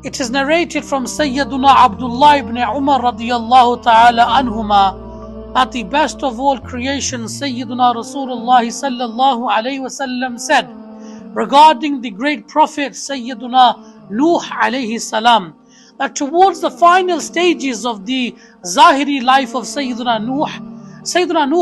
It is narrated from Sayyiduna Abdullah ibn Umar radiyallahu ta'ala anhuma that the best of all creation, Sayyiduna Rasulullah sallallahu alayhi wasallam, said regarding the great prophet Sayyiduna Nuh alayhi salam, that towards the final stages of the Zahiri life of Sayyiduna Nuh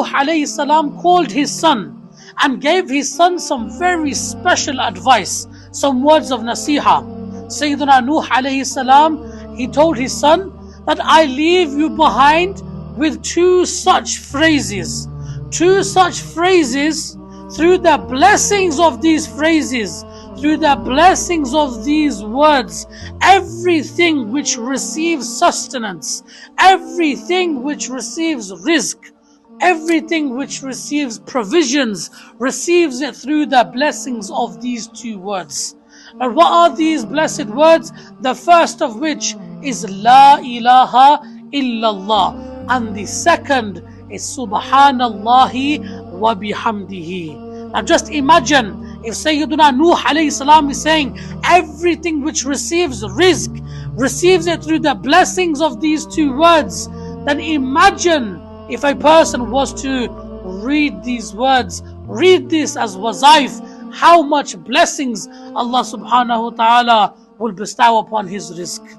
alayhi salam called his son and gave his son some very special advice, some words of nasiha. Sayyiduna Nuh alayhi salam, he told his son that I leave you behind with two such phrases. Through the blessings of these phrases, through the blessings of these words, everything which receives sustenance, everything which receives rizq, everything which receives provisions, receives it through the blessings of these two words. And what are these blessed words? The first of which is La ilaha illallah, and the second is Subhanallahi wa bihamdihi. Now just imagine if Sayyiduna Nuh alayhi salam is saying everything which receives rizq, receives it through the blessings of these two words, then imagine if a person was to read these words, read this as wazaif, how much blessings Allah subhanahu wa ta'ala will bestow upon his rizq.